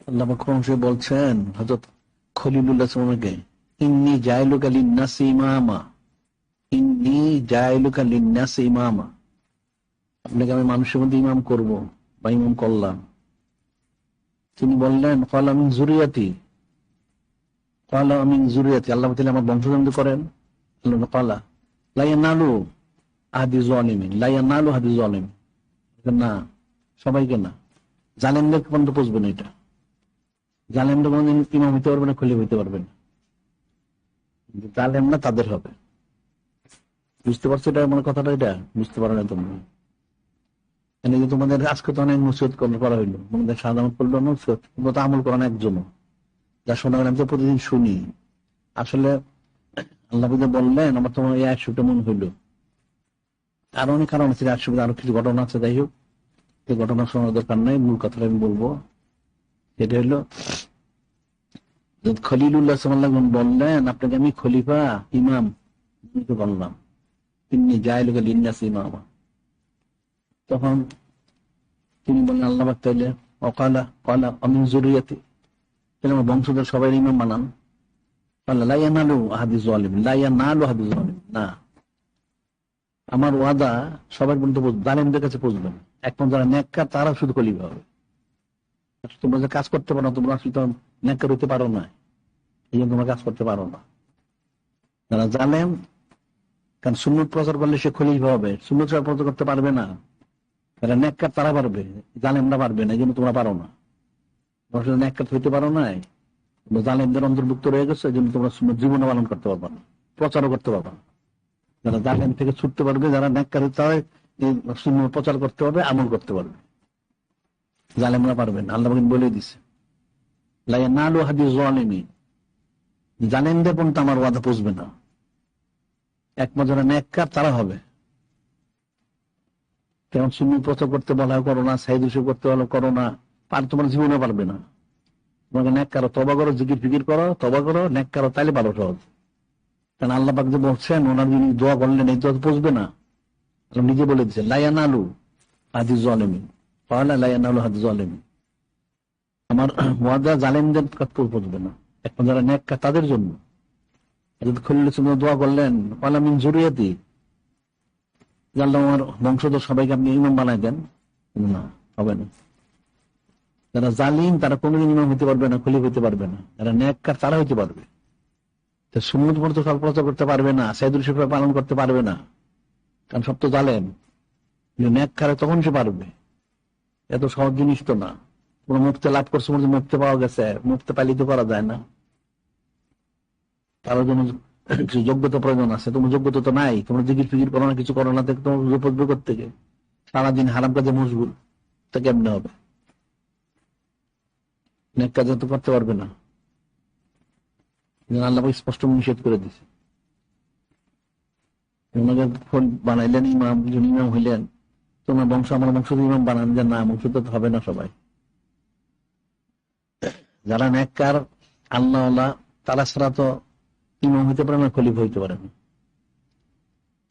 আল্লাহ কোরআন শরীফে বলছেন হযরত খলিলুল্লাহ সাল্লামকে, ইন্নী জাইলুকা লিন-নাসি ইমামা, ইন্নী জাইলুকা লিন-নাসি ইমামা, আপনাকে আমি মানুষের মধ্যে ইমাম করব বা ইমাম করলাম। তিনি বললেন ক্বালা মিন যুররিয়াতি, ক্বালা মিন যুররিয়াতি, আল্লাহ তাআলা আমার বংশধর করেন। আল্লাহ ক্বালা লা ইয়ানালু আহাদি যালিমিন, লা ইয়ানালু আহাদি যালিম, না সবাইকে না, জালেমদের পর্যন্ত পৌঁছবে না। এটা জালেমরা কোনদিন ইমাম হইতে পারবে না, খলিফা হইতে পারবে না। জালেম না তাদের হবে। বুঝতে পারছো এটা মানে কথাটা? এটা বুঝতে পারো না তোমরা? এনে তোমাদের আজকে তো অনেক নসিহত করা হইলো, তোমাদের সাধারণ করলো নসিহত, তোমরা তো আমল করেন একজনও। যা শোনা গেলে আমি তো প্রতিদিন শুনি। আসলে আল্লাহ বললেন আমার তোমার এই 100টা মন হইলো, আর অনেক কারণ আছে, 100 আরো কিছু ঘটনা আছে। যাই হোক, এই ঘটনা শোনার দরকার নাই, মূল কথাটা আমি বলবো। সেটা হলো খলিলুল্লাহ সাল্লাল্লাহু বললেন আপনাকে আমি খলিফা ইমাম বললাম, তিনি জাইলুকা লিন-নাসি ইমামা। তখন তিনি বললেন আল্লাহ পাক তাইলে ওয়াকালা ক্বালা আমিন যুররিয়াতি, তাহলে আমার বংশধর সবাই ইমাম বানান। লা ইয়ানালু আহাদি যালিম, লা ইয়ানালু আহাদি যালিম, না আমার ওয়াদা সবার পর্যন্ত জালেমদের কাছে পৌঁছবে না। একমাত্র যারা নেককার তারা শুধু খলিফা হবে। তোমরা যে কাজ করতে পারো না, তোমরা আসলে নেককার হইতে পারো না, এই জন্য তোমরা কাজ করতে পারো না। যারা জালেম, কারণ সুন্নত প্রচার করলে সে খলিফা হবে, সুন্নত প্রচার করতে পারবে না। যারা নেককার তারা পারবে, জালেমরা পারবে না, এই জন্য তোমরা পারো না। তোমরা নেককার হইতে পারো না, জালেমদের অন্তর্ভুক্ত রয়ে গেছে, এই জন্য তোমরা সুন্নত জীবনে পালন করতে পারবে না, প্রচারও করতে পারবে না। যারা জালেম থেকে ছুটতে পারবে, যারা নেককার তারা সুন্নত প্রচার করতে পারবে, আমল করতে পারবে, জালেমরা পারবে না। আল্লাহ বলে দিছে লা ইয়ানালু আহাদি যালিমিন, জালেমদের পর্যন্ত আমার ওয়াদা পৌঁছবে না। একমাত্র যারা নেককার তারা হবে। কেমন সুন্নত প্রচার করতে বলা হয় করো না, সাইদ হিসেব করতে বলা করো না, তোমার জীবনে পারবে না। তোমাকে নেককার তওবা করো, জিকির ফিকির করো, তওবা করো, নেককার তাইলে পারো সহজ। কারণ আল্লাহ পাক যে বলছেন, ওনার যিনি দোয়া করলেন, এই দোয়া পৌঁছবে না। আল্লাহ নিজে বলে দিচ্ছেন লা ইয়ানালু আহাদি যালিমিন, ক্বালা লা ইয়ানালু আহাদি যালিমিন, আমার ওয়াদা জালেমদের কাছে পৌঁছবে না, একমাত্র যারা নেককার তাদের জন্য। খলিলুল্লাহ দোয়া করলেন ক্বালা মিন যুররিয়াতি, আল্লাহ আমার বংশধর সবাইকে আপনি ইমাম বানাই দেন, না হবে না। যারা জালিম তারা কোনোদিন ইমাম হইতে পারবে না, খলিফা হইতে পারবে না। যারা নেককার তারা হইতে পারবে। সুন্নত পর্যন্ত প্রচার করতে পারবে না, সাইদুল শিফা পালন করতে পারবে না, কারণ সব তো জালেম। নেককার তখন সে পারবে। এত সহজ জিনিস তো না। কোন মুক্তি লাভ করছে, মুক্তি পাওয়া গেছে, মুক্তি পালিত করা যায় না, তার জন্য কিছু যোগ্যতা প্রয়োজন আছে। তোমার যোগ্যতা তো নাই, তোমরা জিকির ফিকির করো না, কিছু করো না, তোমার রূপদ্র করতে গিয়ে সারাদিন হারাম কাজে মশগুল, তা কেমনে হবে? নেক কাজ তো করতে পারবে না। আল্লাহ স্পষ্ট নিষেধ করে দিছে। ওনাকে বানাইলেন ইমাম, ইমাম হইলেন, তোমার বংশ আমার বংশ ইমাম বানান, যে না বংশ তো হবে না সবাই। যারা নেককার আল্লাহ তারা ছাড়া তো ইমাম হইতে পারে না, খলিফা হইতে পারে না।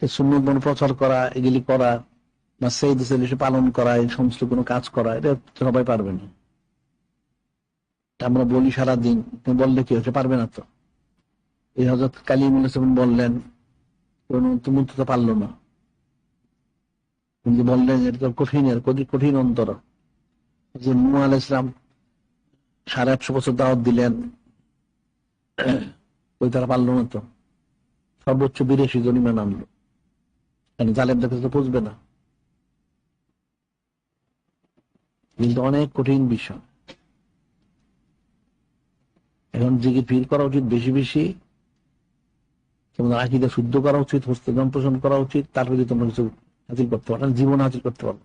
সুন্নত প্রচার করা, এগুলি করা বা সাইদ পালন করা, এই সমস্ত কোনো কাজ করা, এটা সবাই পারবে না। আমরা বলি সারাদিন, তুমি বললে কি হচ্ছে? পারবে না তো। এই হযরত কালিমুল্লাহ বললেন, তুমি তো পারলো না, কিন্তু বললেন এটা তো কঠিন অন্তর। নূহ আলাইহিস সালাম 850 বছর দাওয়াত দিলেন, ওই তারা পারলো না তো। সর্বোচ্চ 82 জন ঈমান আনলো, কারণ জালেমদের কাছে তো পৌঁছবে না। কিন্তু অনেক কঠিন বিষয়। এখন জিকির ফির করা উচিত বেশি বেশি, তোমাদের আকীদা শুদ্ধ করা উচিত, হস্তদান পোষণ করা উচিত, তারপরে তোমরা কিছু হাসিল করতে পারো, জীবন হাসিল করতে পারো।